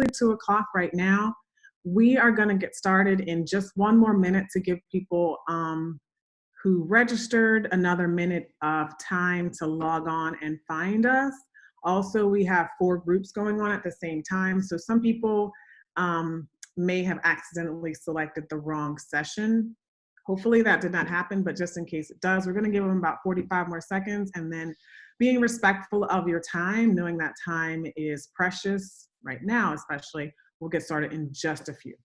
2 o'clock right now. We are going to get started in just one more minute to give people who registered another minute of time to log on and find us. Also, we have 4 groups going on at the same time. So some people may have accidentally selected the wrong session. Hopefully that did not happen, but just in case it does, we're going to give them about 45 more seconds, and then being respectful of your time, knowing that time is precious right now, especially, we'll get started in just a few.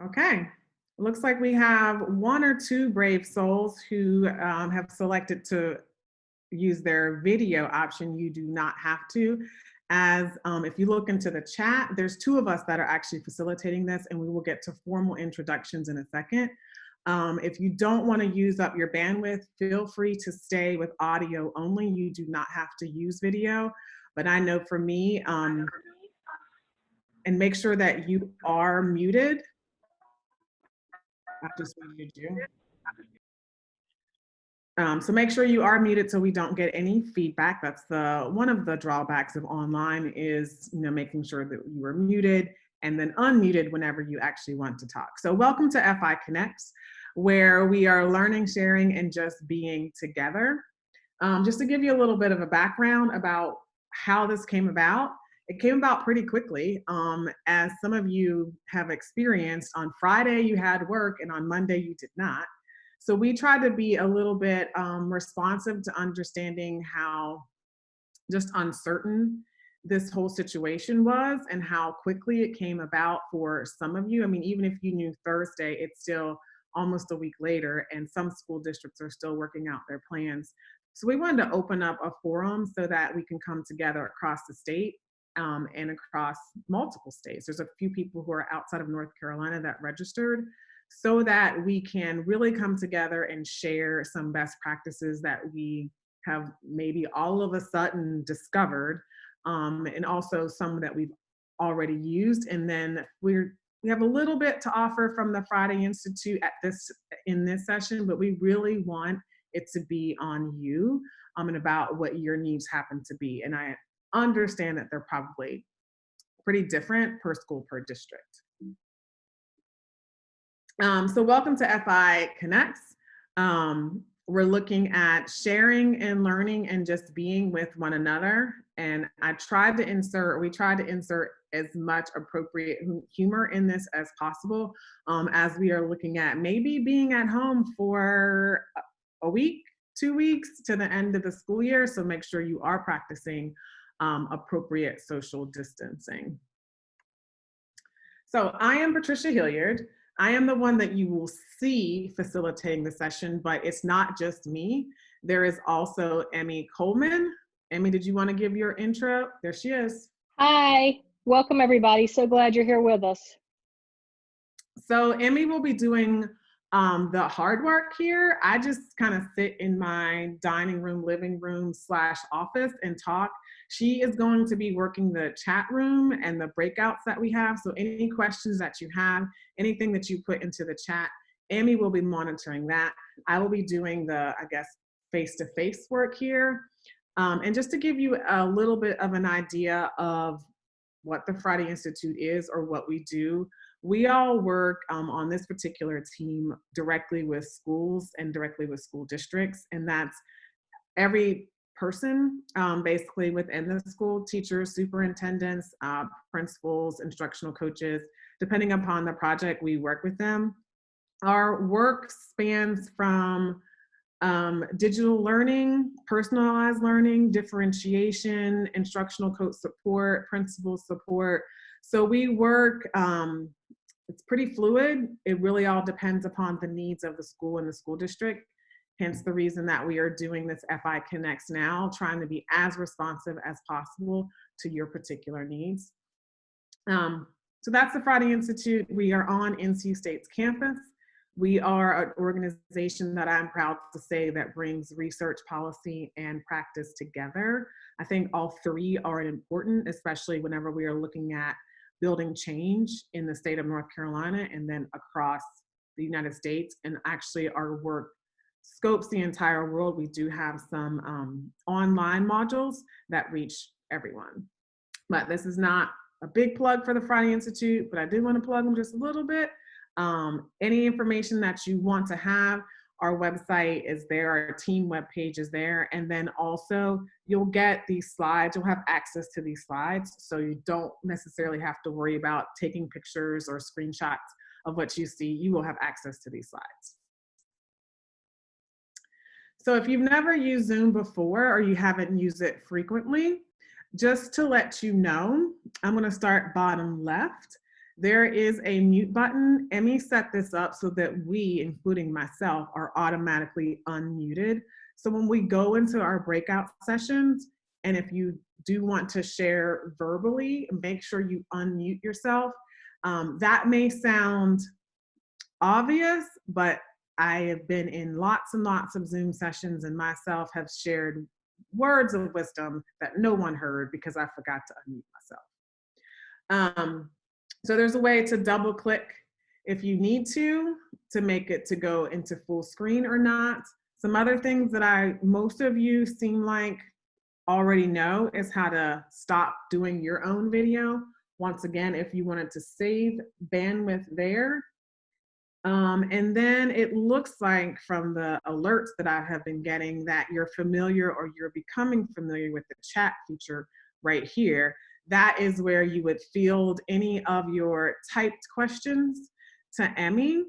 Okay, looks like we have 1 or 2 brave souls who have selected to use their video option. You do not have to. As if you look into the chat, there's 2 of us that are actually facilitating this, and we will get to formal introductions in a second. If you don't want to use up your bandwidth, feel free to stay with audio only. You do not have to use video, but I know for me, and make sure that you are muted. I just muted you. So make sure you are muted so we don't get any feedback. That's one of the drawbacks of online is, making sure that you are muted and then unmuted whenever you actually want to talk. So welcome to FI Connects, where we are learning, sharing, and just being together. Just to give you a little bit of a background about how this came about. It came about pretty quickly. As some of you have experienced, on Friday you had work and on Monday you did not. So we tried to be a little bit responsive to understanding how just uncertain this whole situation was and how quickly it came about for some of you. I mean, even if you knew Thursday, it's still almost a week later, and some school districts are still working out their plans. So we wanted to open up a forum so that we can come together across the state and across multiple states. There's a few people who are outside of North Carolina that registered, so that we can really come together and share some best practices that we have maybe all of a sudden discovered, and also some that we've already used. And then we have a little bit to offer from the Friday Institute in this session, but we really want it to be on you and about what your needs happen to be. And I understand that they're probably pretty different per school, per district. So welcome to FI Connects. We're looking at sharing and learning and just being with one another. And we tried to insert as much appropriate humor in this as possible, as we are looking at maybe being at home for a week, 2 weeks to the end of the school year. So make sure you are practicing appropriate social distancing. So I am Patricia Hilliard. I am the one that you will see facilitating the session, but it's not just me. There is also Emmy Coleman. Emmy, did you want to give your intro? There she is. Hi, welcome everybody. So glad you're here with us. So Emmy will be doing the hard work here. I just kind of sit in my dining room, living room / office and talk. She is going to be working the chat room and the breakouts that we have. So any questions that you have, anything that you put into the chat, Emmy will be monitoring that. I will be doing the, face-to-face work here. And just to give you a little bit of an idea of what the Friday Institute is or what we do, we all work on this particular team directly with schools and directly with school districts. And that's every person basically within the school: teachers, superintendents, principals, instructional coaches, Depending upon the project, we work with them. Our work spans from digital learning, personalized learning, differentiation, instructional coach support, principal support. So we work, it's pretty fluid. It really all depends upon the needs of the school and the school district. Hence the reason that we are doing this FI Connects now, trying to be as responsive as possible to your particular needs. So that's the Friday Institute. We are on NC State's campus. We are an organization that I'm proud to say that brings research, policy, and practice together. I think all three are important, especially whenever we are looking at building change in the state of North Carolina and then across the United States. And actually our work scopes the entire world. We do have some online modules that reach everyone. But this is not a big plug for the Friday Institute, but I do want to plug them just a little bit. Any information that you want to have, our website is there, our team webpage is there, and then also you'll get these slides, you'll have access to these slides, so you don't necessarily have to worry about taking pictures or screenshots of what you see. You will have access to these slides. So if you've never used Zoom before or you haven't used it frequently, just to let you know, I'm going to start bottom left. There is a mute button. Emmy set this up so that we, including myself, are automatically unmuted. So when we go into our breakout sessions, and if you do want to share verbally, make sure you unmute yourself. That may sound obvious, but I have been in lots and lots of Zoom sessions and myself have shared words of wisdom that no one heard because I forgot to unmute myself. So there's a way to double click if you need to make it to go into full screen or not. Some other things that most of you seem like already know is how to stop doing your own video. Once again, if you wanted to save bandwidth there. And then it looks like from the alerts that I have been getting that you're familiar or you're becoming familiar with the chat feature right here. That is where you would field any of your typed questions to Emmy,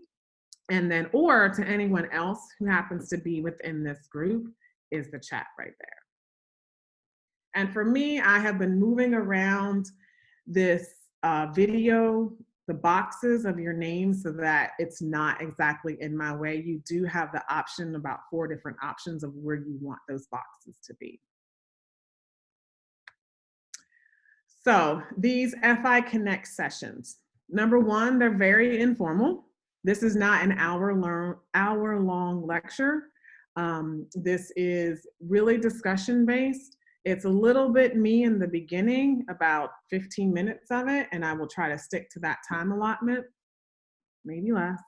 and then, or to anyone else who happens to be within this group, is the chat right there. And for me, I have been moving around this video, the boxes of your name, so that it's not exactly in my way. You do have the option, about 4 different options of where you want those boxes to be. So these FI Connect sessions, number one, they're very informal. This is not an hour-long lecture. This is really discussion-based. It's a little bit me in the beginning, about 15 minutes of it, and I will try to stick to that time allotment, maybe less.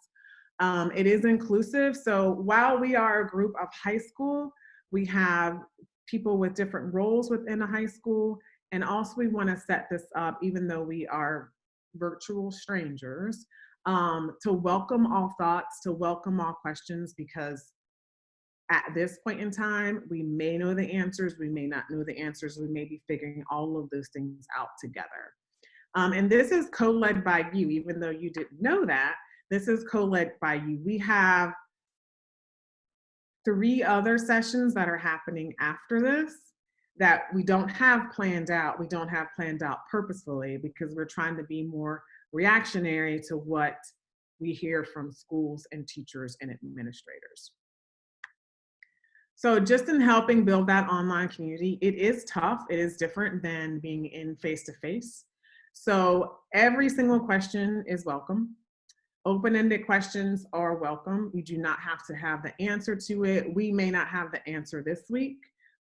It is inclusive, so while we are a group of high school, we have people with different roles within a high school, and also we want to set this up, even though we are virtual strangers, to welcome all thoughts, to welcome all questions, because at this point in time, we may know the answers, we may not know the answers, we may be figuring all of those things out together. And this is co-led by you, even though you didn't know that, this is co-led by you. We have 3 other sessions that are happening after this that we don't have planned out. We don't have planned out purposefully because we're trying to be more reactionary to what we hear from schools and teachers and administrators. So just in helping build that online community, it is tough. It is different than being in face-to-face. So every single question is welcome. Open-ended questions are welcome. You do not have to have the answer to it. We may not have the answer this week.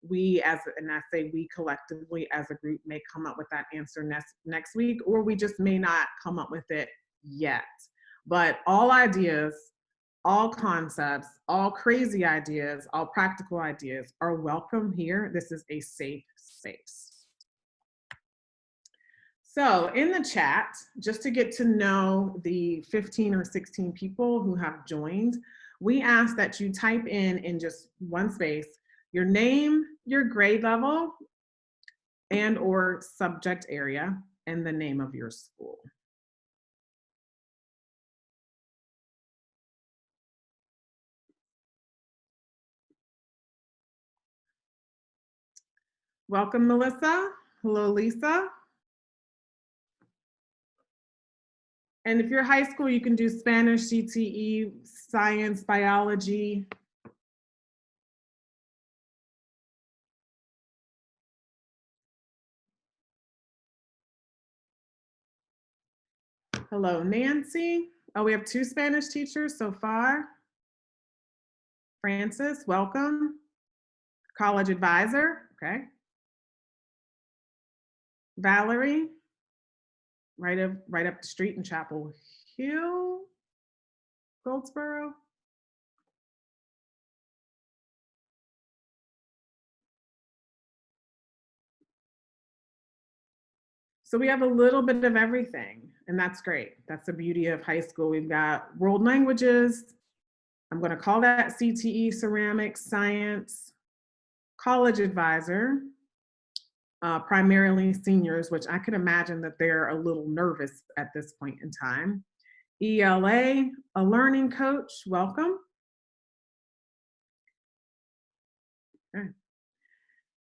We, and I say we collectively as a group, may come up with that answer next week, or we just may not come up with it yet. But all ideas, all concepts, all crazy ideas, all practical ideas are welcome here. This is a safe space. So in the chat, just to get to know the 15 or 16 people who have joined, we ask that you type in just one space, your name, your grade level, and or subject area, and the name of your school. Welcome, Melissa. Hello, Lisa. And if you're high school, you can do Spanish, CTE, science, biology. Hello, Nancy. Oh, we have 2 Spanish teachers so far. Francis, welcome. College advisor, okay. Valerie, right up the street in Chapel Hill, Goldsboro. So we have a little bit of everything, and that's great. That's the beauty of high school. We've got world languages. I'm going to call that CTE, ceramics, science, college advisor, primarily seniors, which I could imagine that they're a little nervous at this point in time. ELA, a learning coach, welcome. Okay.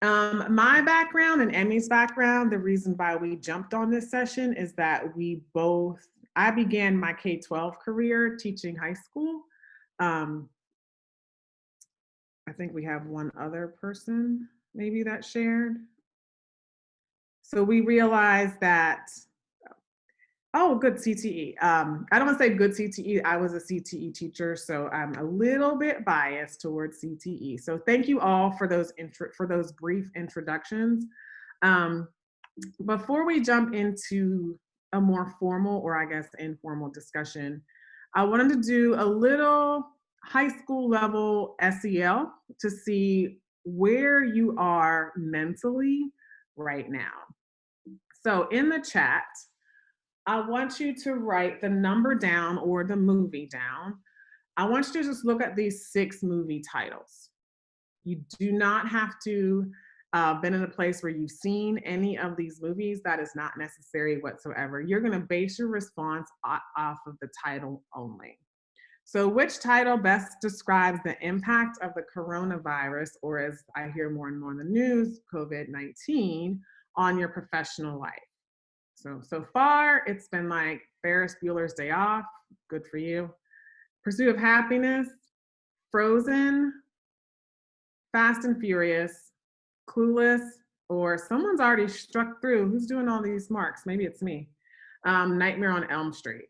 My background and Emmy's background, the reason why we jumped on this session is that I began my K-12 career teaching high school. I think we have one other person maybe that shared. So we realized that, oh, good CTE. I don't want to say good CTE. I was a CTE teacher, so I'm a little bit biased towards CTE. So thank you all for those brief introductions. Before we jump into a more formal, or I guess informal discussion, I wanted to do a little high school level SEL to see where you are mentally right now. So in the chat, I want you to write the number down or the movie down. I want you to just look at these 6 movie titles. You do not have to been in a place where you've seen any of these movies. That is not necessary whatsoever. You're going to base your response off of the title only. So which title best describes the impact of the coronavirus, or as I hear more and more in the news, COVID-19, on your professional life? So far, it's been like Ferris Bueller's Day Off. Good for you. Pursuit of Happiness, Frozen, Fast and Furious, Clueless, or someone's already struck through. Who's doing all these marks? Maybe it's me. Nightmare on Elm Street.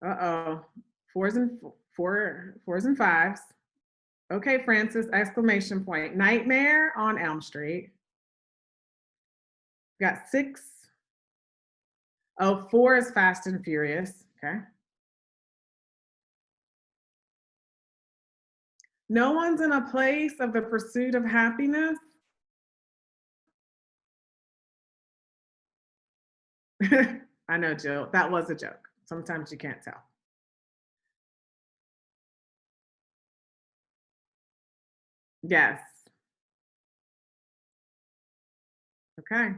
Uh-oh. Fours and fives. Okay, Francis, exclamation point. Nightmare on Elm Street. Got 6. Oh, 4 is Fast and Furious. Okay. No one's in a place of the pursuit of happiness. I know, Jill, that was a joke. Sometimes you can't tell. Yes. Okay.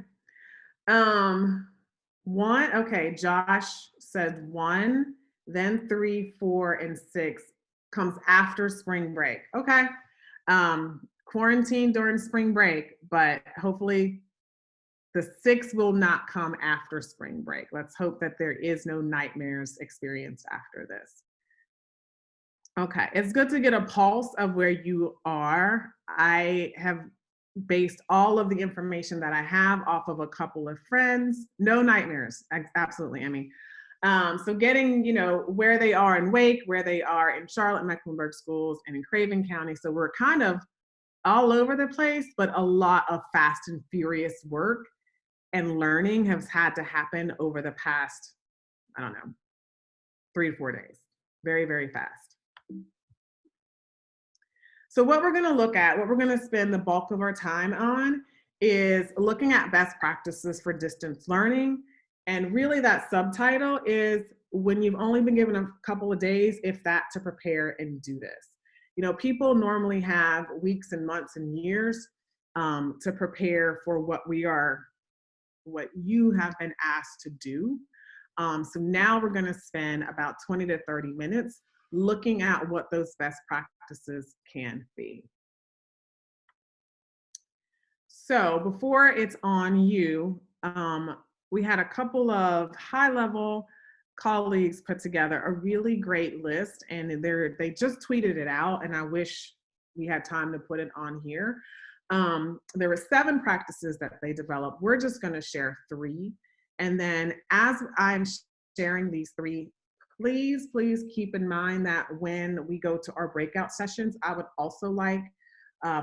1, okay, Josh said 1, then 3, 4, and 6 comes after spring break. Okay. Quarantine during spring break, but hopefully the 6 will not come after spring break. Let's hope that there is no nightmares experienced after this. Okay, it's good to get a pulse of where you are. I have based all of the information that I have off of a couple of friends. No nightmares, absolutely, Emmy. So getting, where they are in Wake, where they are in Charlotte, Mecklenburg schools, and in Craven County. So we're kind of all over the place, but a lot of fast and furious work and learning has had to happen over the past, 3 to 4 days. Very, very fast. So what we're going to look at, what we're going to spend the bulk of our time on is looking at best practices for distance learning. And really that subtitle is when you've only been given a couple of days, if that, to prepare and do this. People normally have weeks and months and years to prepare for what you have been asked to do. So now we're going to spend about 20 to 30 minutes looking at what those best practices can be. So before it's on you, we had a couple of high-level colleagues put together a really great list, and they just tweeted it out, and I wish we had time to put it on here. There were 7 practices that they developed. We're just going to share 3. And then as I'm sharing these 3, please keep in mind that when we go to our breakout sessions, I would also like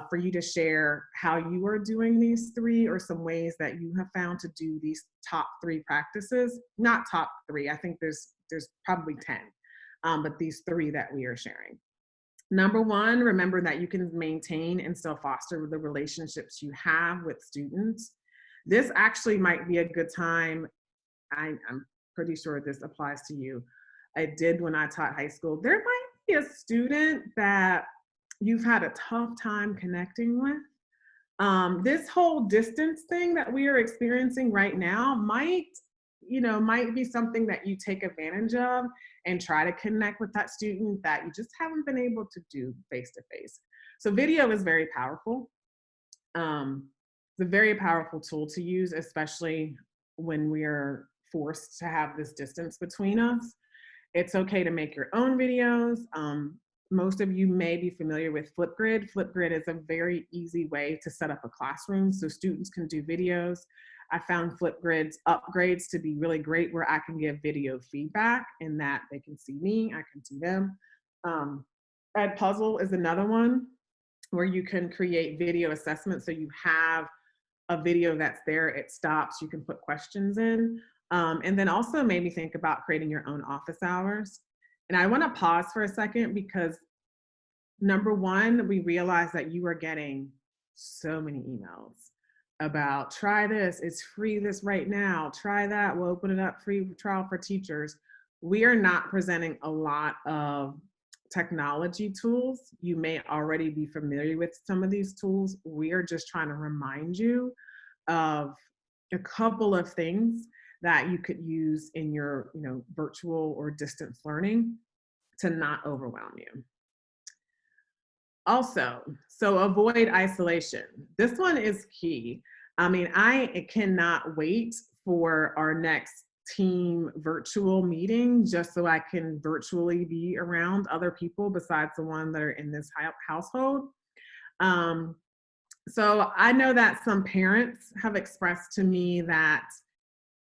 for you to share how you are doing these 3 or some ways that you have found to do these top 3 practices. Not top 3, I think there's probably 10, but these 3 that we are sharing. Number 1, remember that you can maintain and still foster the relationships you have with students. This actually might be a good time. I'm pretty sure this applies to you. I did when I taught high school. There might be a student that you've had a tough time connecting with. This whole distance thing that we are experiencing right now might be something that you take advantage of and try to connect with that student that you just haven't been able to do face to face. So video is very powerful. It's a very powerful tool to use, especially when we are forced to have this distance between us. It's okay to make your own videos. Most of you may be familiar with Flipgrid. Flipgrid is a very easy way to set up a classroom so students can do videos. I found Flipgrid's upgrades to be really great where I can give video feedback in that they can see me, I can see them. Edpuzzle is another one where you can create video assessments so you have a video that's there, it stops, you can put questions in. And then also maybe think about creating your own office hours. And I want to pause for a second because number 1, we realize that you are getting so many emails about try this, it's free this right now, try that, we'll open it up, free trial for teachers. We are not presenting a lot of technology tools. You may already be familiar with some of these tools. We are just trying to remind you of a couple of things that you could use in your virtual or distance learning to not overwhelm you. Also, so avoid isolation. This one is key. I mean, I cannot wait for our next team virtual meeting just so I can virtually be around other people besides the one that are in this household. So I know that some parents have expressed to me that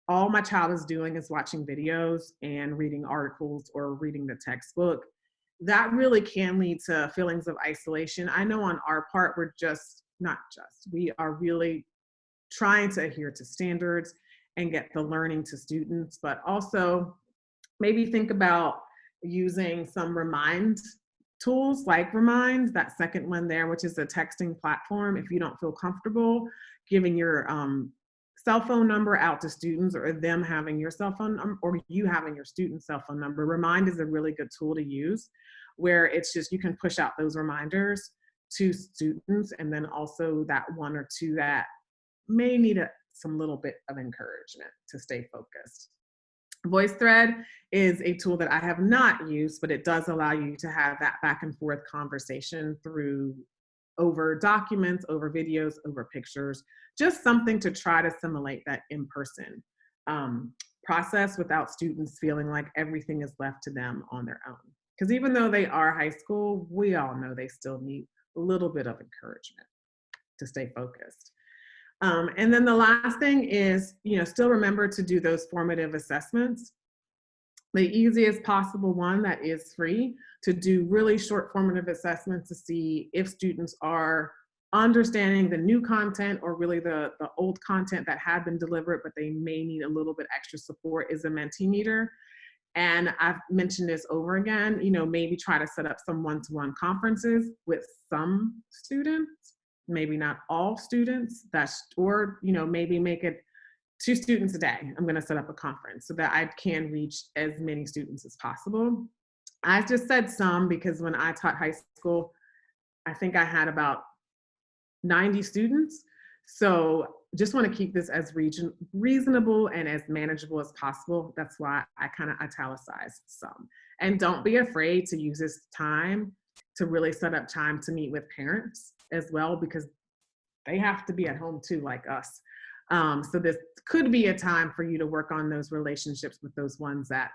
all my child is doing is watching videos and reading articles or reading the textbook. That really can lead to feelings of isolation. I know on our part, we are really trying to adhere to standards and get the learning to students, but also maybe think about using some remind tools like Remind, that second one there, which is a texting platform. If you don't feel comfortable giving your cell phone number out to students or them having your cell phone number or you having your student's cell phone number, Remind is a really good tool to use where it's just, you can push out those reminders to students and then also that 1 or 2 that may need some little bit of encouragement to stay focused. VoiceThread is a tool that I have not used, but it does allow you to have that back and forth conversation over documents, over videos, over pictures, just something to try to simulate that in-person process without students feeling like everything is left to them on their own. Because even though they are high school, we all know they still need a little bit of encouragement to stay focused. And then the last thing is, still remember to do those formative assessments. The easiest possible one that is free, to do really short formative assessments to see if students are understanding the new content or really the old content that had been delivered, but they may need a little bit extra support, is a Mentimeter. And I've mentioned this over again, maybe try to set up some one-to-one conferences with some students, maybe not all students, or maybe make it 2 students a day. I'm going to set up a conference so that I can reach as many students as possible. I just said some because when I taught high school, I think I had about 90 students. So just want to keep this as reasonable and as manageable as possible. That's why I kind of italicized some. And don't be afraid to use this time to really set up time to meet with parents as well, because they have to be at home too, like us. So this could be a time for you to work on those relationships with those ones that,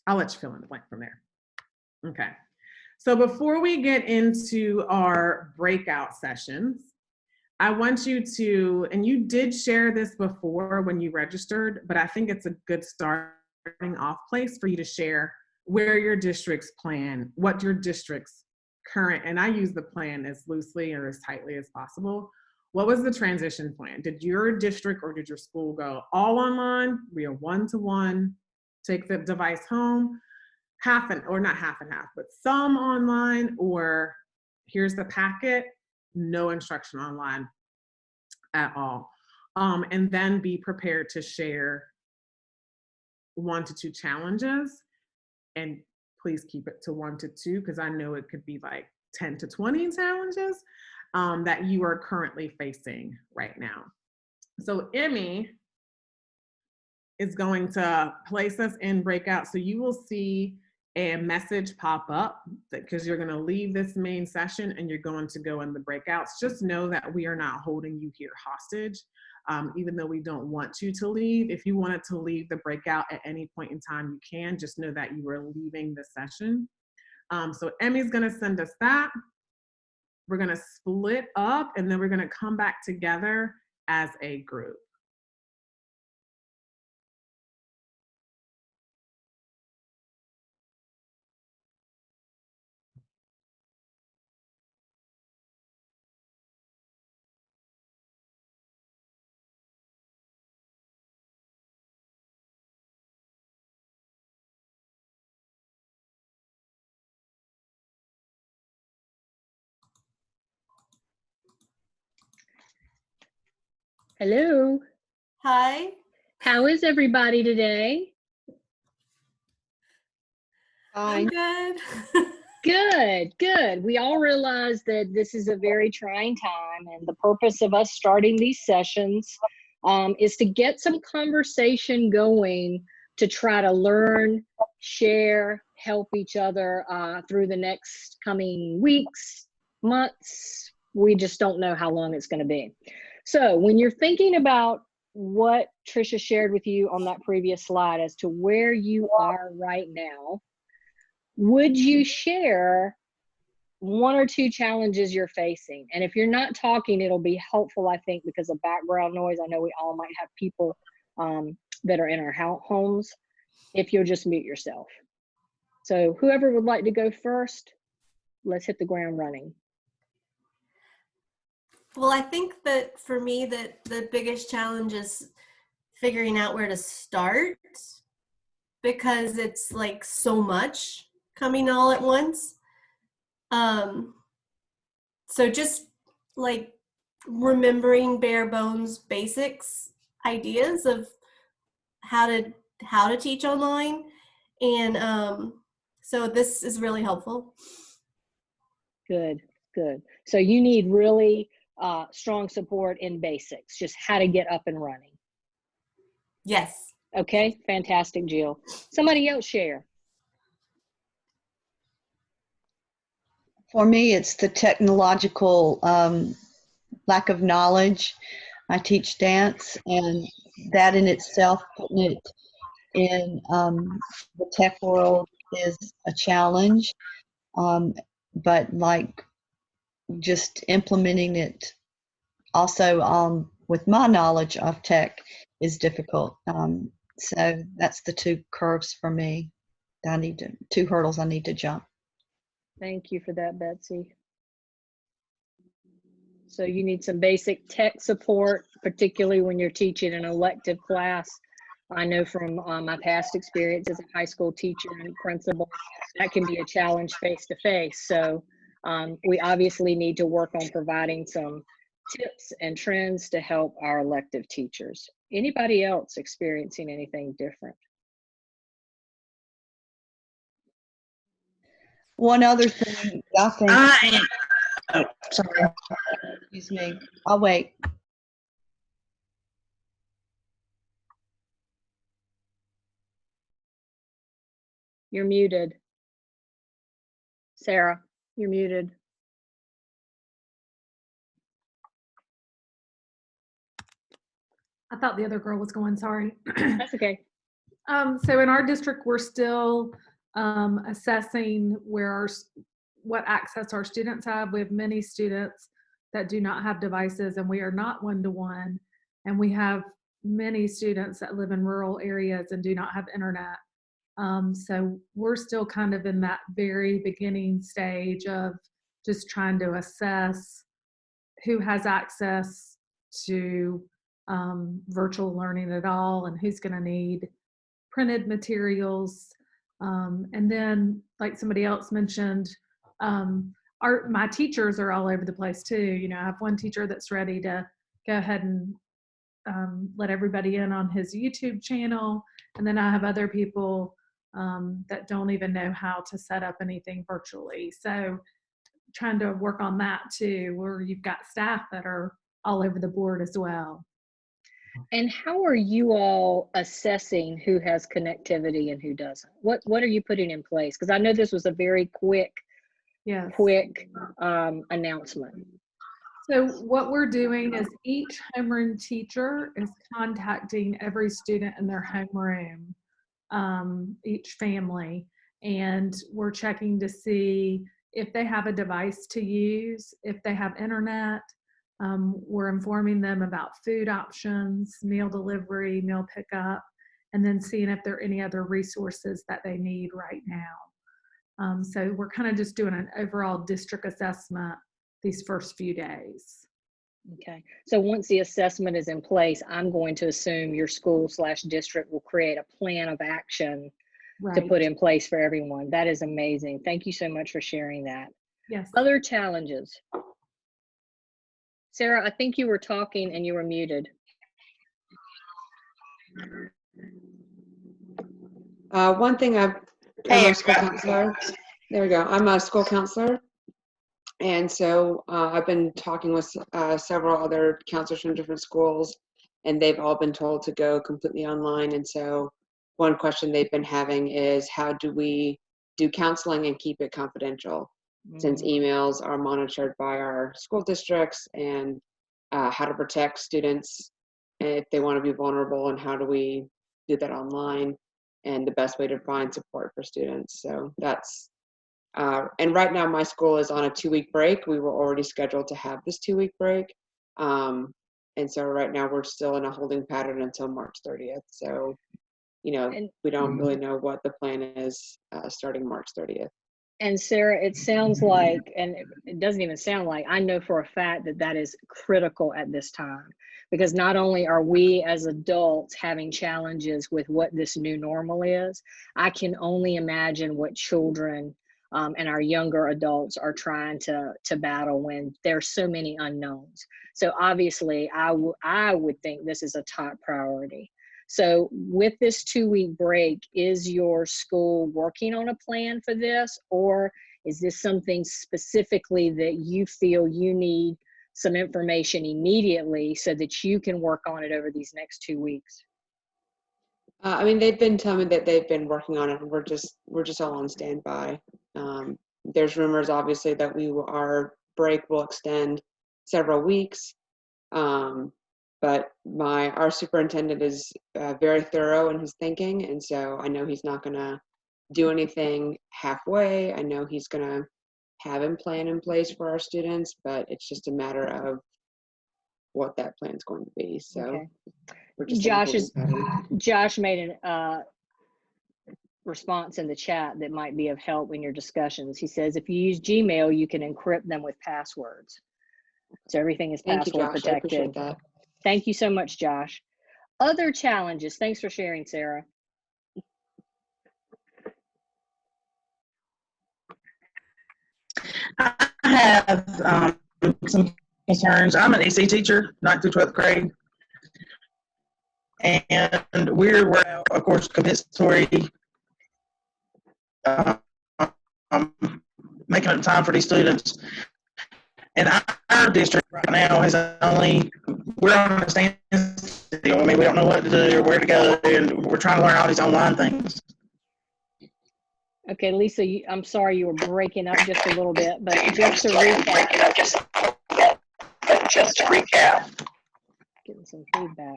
I'll let you fill in the blank from there. Okay. So before we get into our breakout sessions, I want you to, and you did share this before when you registered, but I think it's a good starting off place for you to share where your district's plan, what your district's current, and I use the plan as loosely or as tightly as possible. What was the transition plan? Did your district or did your school go all online? We are one-to-one, take the device home, or not half and half, but some online, or here's the packet, no instruction online at all. And then be prepared to share 1 to 2 challenges, and please keep it to 1 to 2, because I know it could be like 10 to 20 challenges that you are currently facing right now. So Emmy is going to place us in breakout. So you will see a message pop up because you're going to leave this main session and you're going to go in the breakouts. Just know that we are not holding you here hostage, even though we don't want you to leave. If you wanted to leave the breakout at any point in time, you can. Just know that you are leaving the session. So Emmy's going to send us that. We're going to split up and then we're going to come back together as a group. Hello. Hi. How is everybody today? I'm good. Good, good. We all realize that this is a very trying time, and the purpose of us starting these sessions is to get some conversation going to try to learn, share, help each other through the next coming weeks, months. We just don't know how long it's going to be. So when you're thinking about what Tricia shared with you on that previous slide as to where you are right now, would you share 1 or 2 challenges you're facing? And if you're not talking, it'll be helpful, I think, because of background noise. I know we all might have people that are in our homes. If you'll just mute yourself. So whoever would like to go first, let's hit the ground running. Well, I think that for me, that the biggest challenge is figuring out where to start, because it's like so much coming all at once. So just like remembering bare bones basics ideas of how to teach online, and so this is really helpful. Good, good. So you need really strong support in basics, just how to get up and running. Yes. Okay, fantastic, Jill. Somebody else share. For me, it's the technological lack of knowledge. I teach dance, and that in itself, putting it in the tech world is a challenge. But like just implementing it also with my knowledge of tech is difficult. So that's the 2 curves for me. 2 hurdles I need to jump. Thank you for that, Betsy. So you need some basic tech support, particularly when you're teaching an elective class. I know from my past experience as a high school teacher and principal, that can be a challenge face to face. So we obviously need to work on providing some tips and trends to help our elective teachers. Anybody else experiencing anything different? One other thing I think. Oh, sorry. Excuse me. I'll wait. You're muted. Sarah, you're muted. I thought the other girl was going, sorry. That's okay. So in our district, we're still assessing what access our students have. We have many students that do not have devices, and we are not one-to-one. And we have many students that live in rural areas and do not have internet. So we're still kind of in that very beginning stage of just trying to assess who has access to virtual learning at all and who's going to need printed materials. And then, like somebody else mentioned, my teachers are all over the place too. You know, I have one teacher that's ready to go ahead and let everybody in on his YouTube channel. And then I have other people that don't even know how to set up anything virtually. So trying to work on that too, where you've got staff that are all over the board as well. And how are you all assessing who has connectivity and who doesn't? What are you putting in place? Because I know this was a very quick announcement. So what we're doing is each homeroom teacher is contacting every student in their homeroom, each family, and we're checking to see if they have a device to use, if they have internet. We're informing them about food options, meal delivery, meal pickup, and then seeing if there are any other resources that they need right now. So we're kind of just doing an overall district assessment these first few days. Okay, so once the assessment is in place, I'm going to assume your school/district will create a plan of action to put in place for everyone. That is amazing. Thank you so much for sharing that. Yes. Other challenges. Sarah, I think you were talking and you were muted. One thing I'm a school counselor. There we go. I'm a school counselor. And so I've been talking with several other counselors from different schools, and they've all been told to go completely online. And so one question they've been having is, how do we do counseling and keep it confidential? Since emails are monitored by our school districts, and how to protect students if they want to be vulnerable, and how do we do that online, and the best way to find support for students. So that's, and right now my school is on a 2-week break. We were already scheduled to have this 2-week break. And so right now we're still in a holding pattern until March 30th. So, you know, we don't really know what the plan is starting March 30th. And Sarah, it sounds like, and it doesn't even sound like, I know for a fact that that is critical at this time, because not only are we as adults having challenges with what this new normal is, I can only imagine what children and our younger adults are trying to battle when there's so many unknowns. So obviously, I would think this is a top priority. So with this 2-week break, is your school working on a plan for this, or is this something specifically that you feel you need some information immediately so that you can work on it over these next 2 weeks? I mean, they've been telling me that they've been working on it, and we're just all on standby. There's rumors, obviously, that our break will extend several weeks. But our superintendent is very thorough in his thinking, and so I know he's not going to do anything halfway. I know he's going to have a plan in place for our students, but it's just a matter of what that plan is going to be. So, okay. We're just Josh made a response in the chat that might be of help in your discussions. He says, if you use Gmail, you can encrypt them with passwords, so everything is password protected. I appreciate that. Thank you so much, Josh. Other challenges. Thanks for sharing, Sarah. I have some concerns. I'm an EC teacher, 9th through 12th grade. And we're of course, compensatory, making up time for these students. And our district right now we're on a standstill. I mean, we don't know what to do or where to go, and we're trying to learn all these online things. Okay, Lisa, I'm sorry you were breaking up just a little bit, but just to recap. Getting some feedback.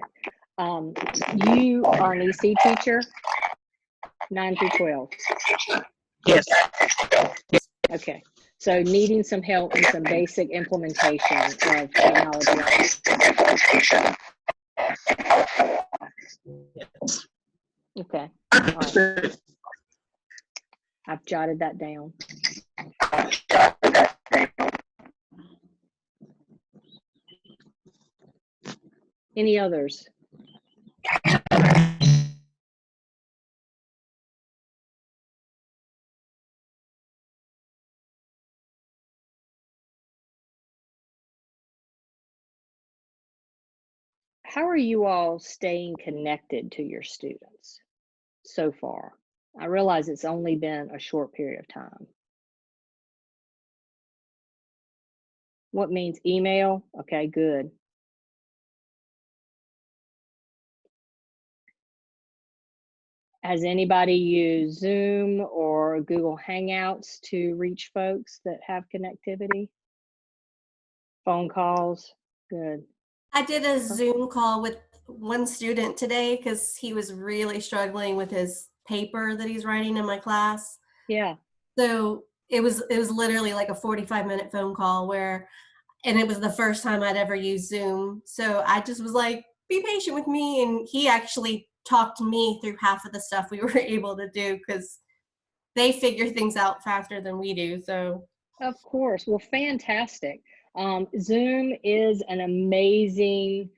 You are an EC teacher, 9 through 12. Yes. Okay, so needing some help in some basic implementation of technology. Okay, all right. I've jotted that down. Any others? How are you all staying connected to your students so far? I realize it's only been a short period of time. What means email? Okay, good. Has anybody used Zoom or Google Hangouts to reach folks that have connectivity? Phone calls? Good. I did a Zoom call with one student today because he was really struggling with his paper that he's writing in my class. Yeah. So it was literally like a 45-minute phone call and it was the first time I'd ever used Zoom. So I just was like, be patient with me. And he actually talked me through half of the stuff we were able to do because they figure things out faster than we do. So Of course. Well, fantastic. Zoom is an amazing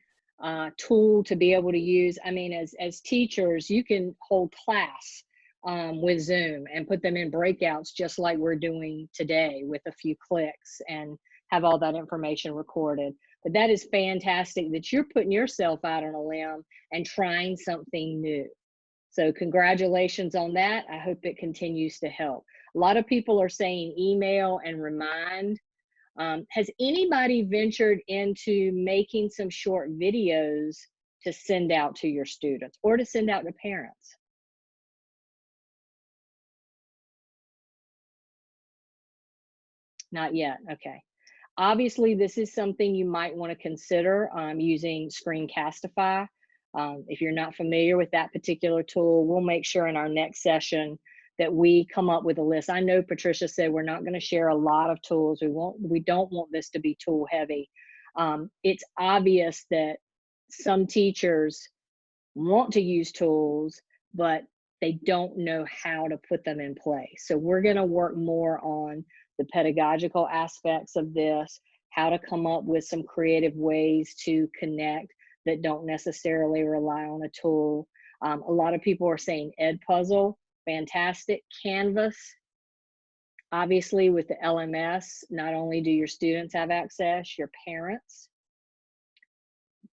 tool to be able to use. I mean, as teachers, you can hold class with Zoom and put them in breakouts just like we're doing today with a few clicks and have all that information recorded. But that is fantastic that you're putting yourself out on a limb and trying something new. So congratulations on that. I hope it continues to help. A lot of people are saying email and remind. Has anybody ventured into making some short videos to send out to your students or to send out to parents? Not yet, okay. Obviously, this is something you might want to consider using Screencastify. If you're not familiar with that particular tool, we'll make sure in our next session that we come up with a list. I know Patricia said we're not going to share a lot of tools. We don't want this to be tool heavy. It's obvious that some teachers want to use tools, but they don't know how to put them in place. So we're going to work more on the pedagogical aspects of this, how to come up with some creative ways to connect that don't necessarily rely on a tool. A lot of people are saying Edpuzzle, fantastic. Canvas, obviously with the LMS, not only do your students have access, your parents.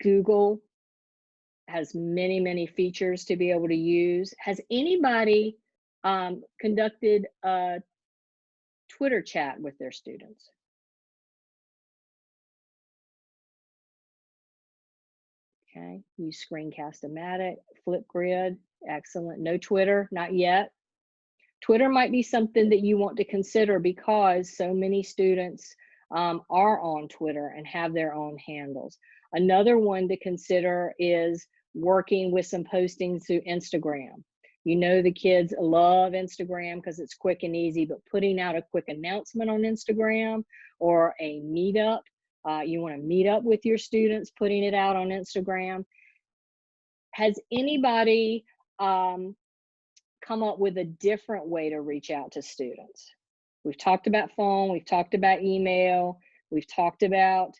Google has many, many features to be able to use. Has anybody conducted a Twitter chat with their students? Okay, use Screencast-O-Matic, Flipgrid, excellent. No Twitter, not yet. Twitter might be something that you want to consider because so many students are on Twitter and have their own handles. Another one to consider is working with some postings through Instagram. You know the kids love Instagram because it's quick and easy, but putting out a quick announcement on Instagram or a meetup, you want to meet up with your students, putting it out on Instagram. Has anybody come up with a different way to reach out to students? We've talked about phone, we've talked about email, we've talked about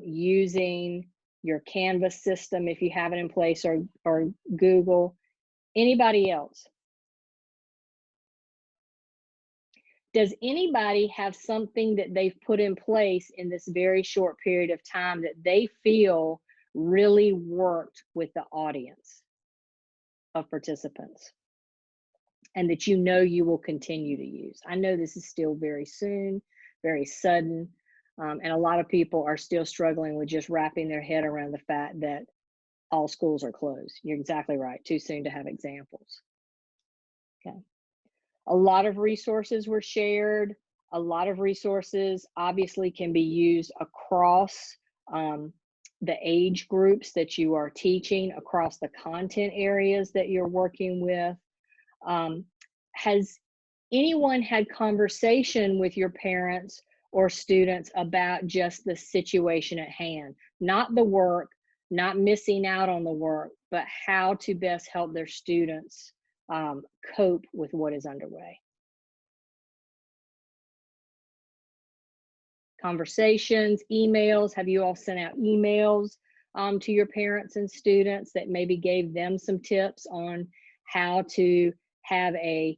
using your Canvas system if you have it in place, or Google. Anybody else? Does anybody have something that they've put in place in this very short period of time that they feel really worked with the audience of participants and that you know you will continue to use? I know this is still very soon, very sudden, and a lot of people are still struggling with just wrapping their head around the fact that all schools are closed. You're exactly right. Too soon to have examples. Okay. A lot of resources were shared. A lot of resources obviously can be used across the age groups that you are teaching, across the content areas that you're working with. Has anyone had conversation with your parents or students about just the situation at hand? Not the work, not missing out on the work, but how to best help their students cope with what is underway. Conversations, emails, have you all sent out emails to your parents and students that maybe gave them some tips on how to have a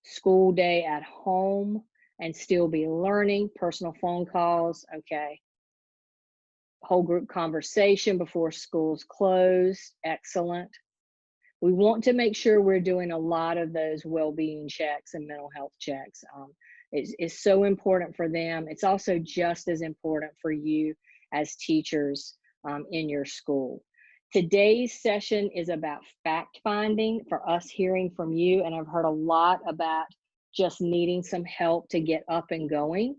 school day at home and still be learning? Personal phone calls, okay. Whole group conversation before school's closed, excellent. We want to make sure we're doing a lot of those well-being checks and mental health checks. It's so important for them. It's also just as important for you as teachers in your school. Today's session is about fact finding, for us hearing from you, and I've heard a lot about just needing some help to get up and going,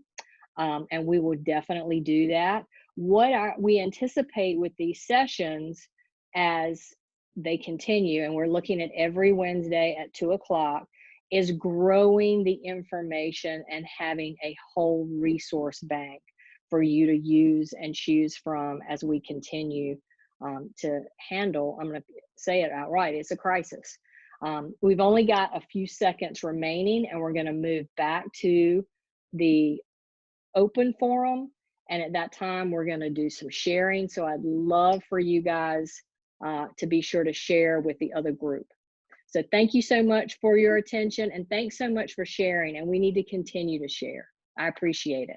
and we will definitely do that. What we anticipate with these sessions as they continue, and we're looking at every Wednesday at 2 o'clock, is growing the information and having a whole resource bank for you to use and choose from as we continue to handle, I'm going to say it outright, it's a crisis. We've only got a few seconds remaining, and we're going to move back to the open forum. And at that time, we're going to do some sharing. So I'd love for you guys to be sure to share with the other group. So thank you so much for your attention, and thanks so much for sharing. And we need to continue to share. I appreciate it.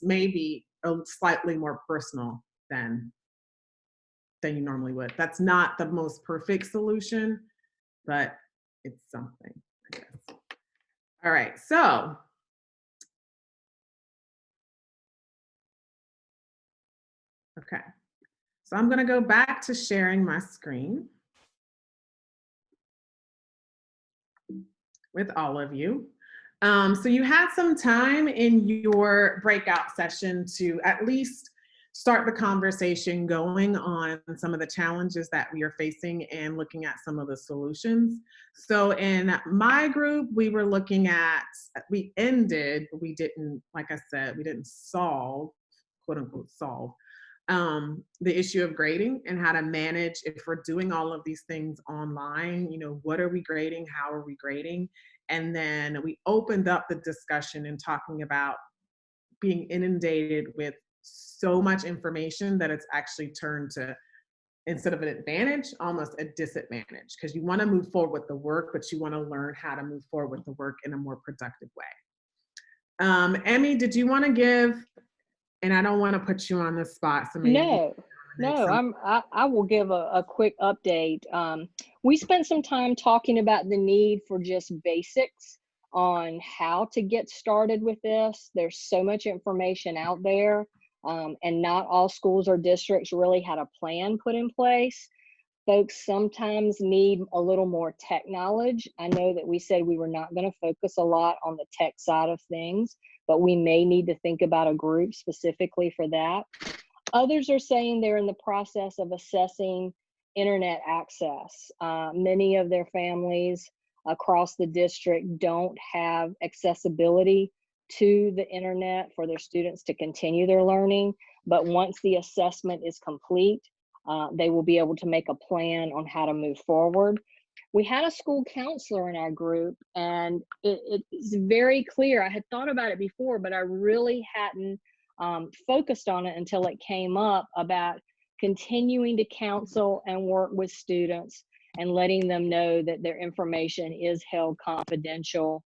Maybe slightly more personal than you normally would. That's not the most perfect solution, but it's something, I guess. All right, so okay. So I'm going to go back to sharing my screen with all of you. So you had some time in your breakout session to at least start the conversation going on some of the challenges that we are facing and looking at some of the solutions. So in my group, we were looking at, we ended, but we didn't, like I said, we didn't solve, quote unquote, solve the issue of grading and how to manage if we're doing all of these things online, you know, what are we grading? How are we grading? And then we opened up the discussion in talking about being inundated with so much information that it's actually turned to, instead of an advantage, almost a disadvantage, because you want to move forward with the work, but you want to learn how to move forward with the work in a more productive way. Emmy, did you want to give, and I don't want to put you on the spot, so maybe I will give a quick update. We spent some time talking about the need for just basics on how to get started with this. There's so much information out there, and not all schools or districts really had a plan put in place. Folks sometimes need a little more tech knowledge. I know that we said we were not going to focus a lot on the tech side of things, but we may need to think about a group specifically for that. Others are saying they're in the process of assessing internet access. Many of their families across the district don't have accessibility to the internet for their students to continue their learning, but once the assessment is complete, they will be able to make a plan on how to move forward. we had a school counselor in our group, and it's very clear. I had thought about it before, but I really hadn't focused on it until it came up about continuing to counsel and work with students and letting them know that their information is held confidential,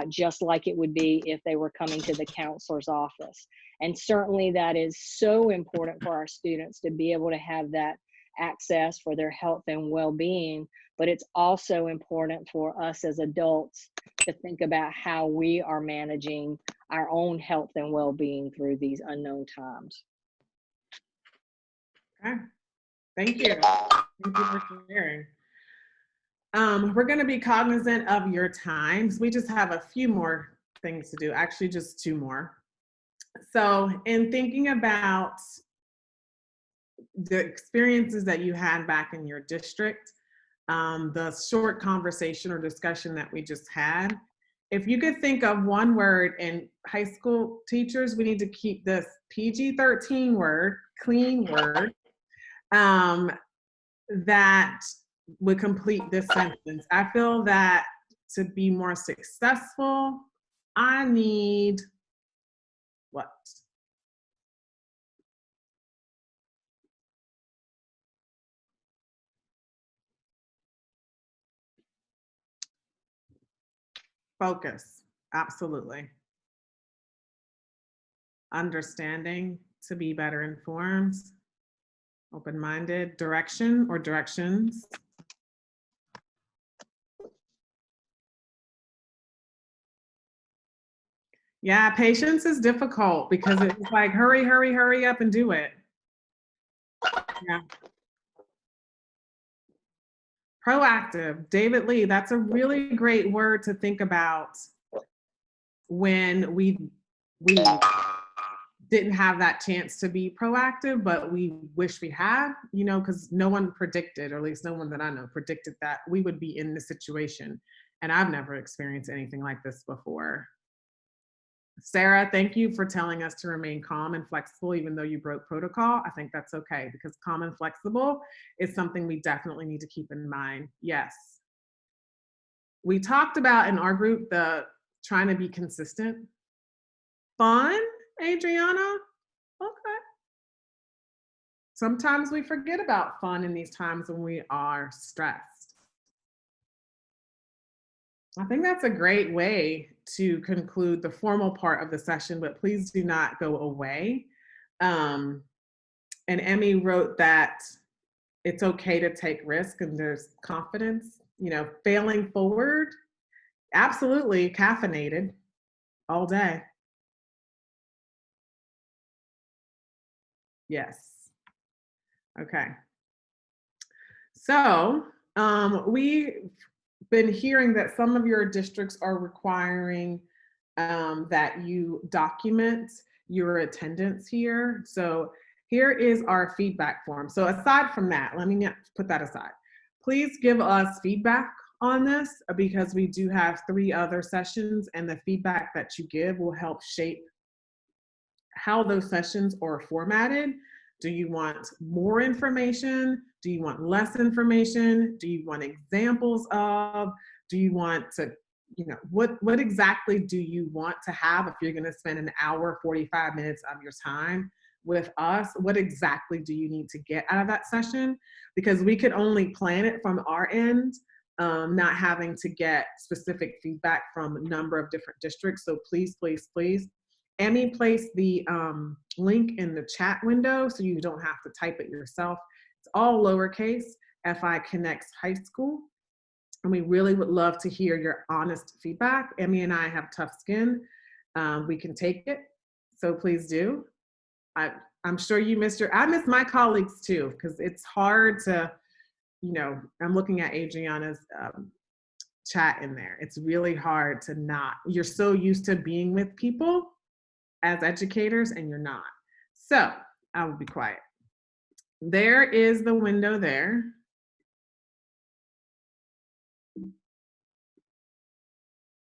just like it would be if they were coming to the counselor's office. And certainly that is so important for our students to be able to have that access for their health and well-being, but it's also important for us as adults to think about how we are managing our own health and well-being through these unknown times. Okay, thank you. Thank you for sharing. We're going to be cognizant of your times. We just have a few more things to do, actually just 2 more. So in thinking about the experiences that you had back in your district, the short conversation or discussion that we just had, if you could think of one word, and high school teachers, we need to keep this PG-13 word, clean word, that would complete this sentence. I feel that to be more successful, I need what? Focus, absolutely. Understanding, to be better informed. Open-minded, direction or directions. Yeah, patience is difficult because it's like, hurry, hurry, hurry up and do it. Yeah. Proactive, David Lee, that's a really great word to think about when we didn't have that chance to be proactive, but we wish we had, you know, because no one predicted, or at least no one that I know predicted that we would be in this situation. And I've never experienced anything like this before. Sarah, thank you for telling us to remain calm and flexible, even though you broke protocol. I think that's okay, because calm and flexible is something we definitely need to keep in mind. Yes. We talked about in our group the trying to be consistent. Fun, Adriana? Okay. Sometimes we forget about fun in these times when we are stressed. I think that's a great way to conclude the formal part of the session, but please do not go away. And Emmy wrote that it's okay to take risk and there's confidence, you know, failing forward. Absolutely caffeinated all day. Yes. Okay. So we've been hearing that some of your districts are requiring that you document your attendance here. So here is our feedback form. So aside from that, let me put that aside. Please give us feedback on this, because we do have 3 other sessions, and the feedback that you give will help shape how those sessions are formatted. Do you want more information? Do you want less information? Do you want examples of? Do you want to, you know, what exactly do you want to have if you're going to spend an hour, 45 minutes of your time with us? What exactly do you need to get out of that session? Because we could only plan it from our end, not having to get specific feedback from a number of different districts. So please, please, please. Emmy placed the link in the chat window so you don't have to type it yourself. It's all lowercase, FI Connects High School. And we really would love to hear your honest feedback. Emmy and I have tough skin. We can take it, so please do. I'm sure you missed I miss my colleagues too, because it's hard to, you know, I'm looking at Adriana's chat in there. It's really hard to not, you're so used to being with people as educators and you're not. So I will be quiet. There is the window there.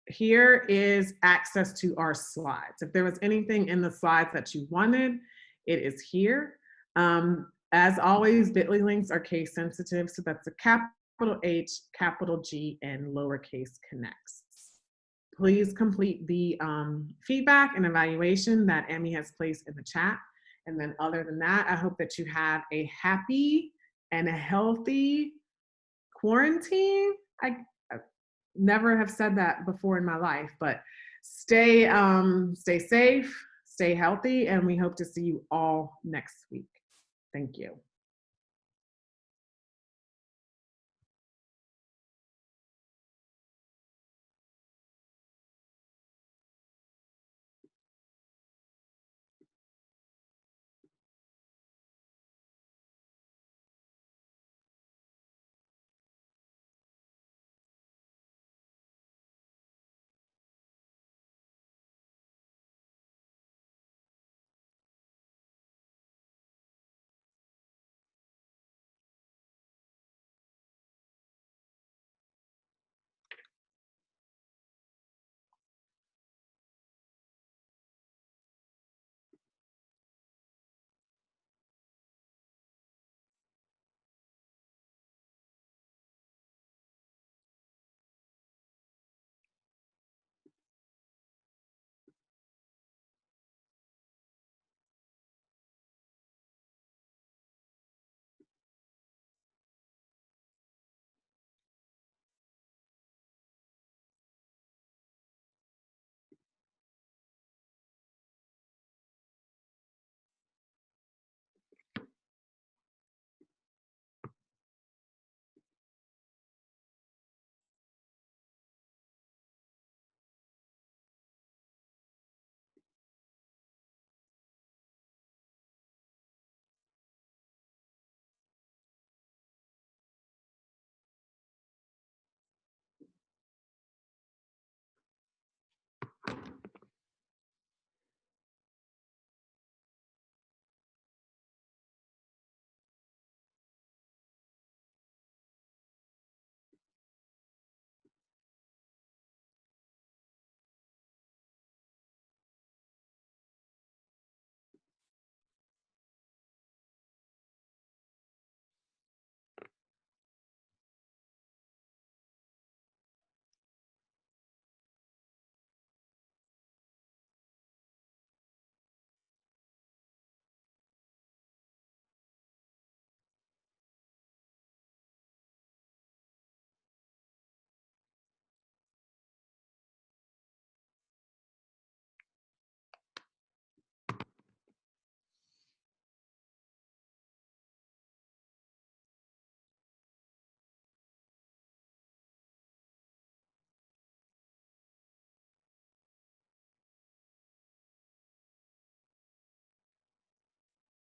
Here is access to our slides. If there was anything in the slides that you wanted, it is here. As always, bit.ly links are case sensitive, so that's a capital H, capital G, and lowercase connects. Please complete the feedback and evaluation that Emmy has placed in the chat. And then other than that, I hope that you have a happy and a healthy quarantine. I never have said that before in my life, but stay safe, stay healthy, and we hope to see you all next week. Thank you.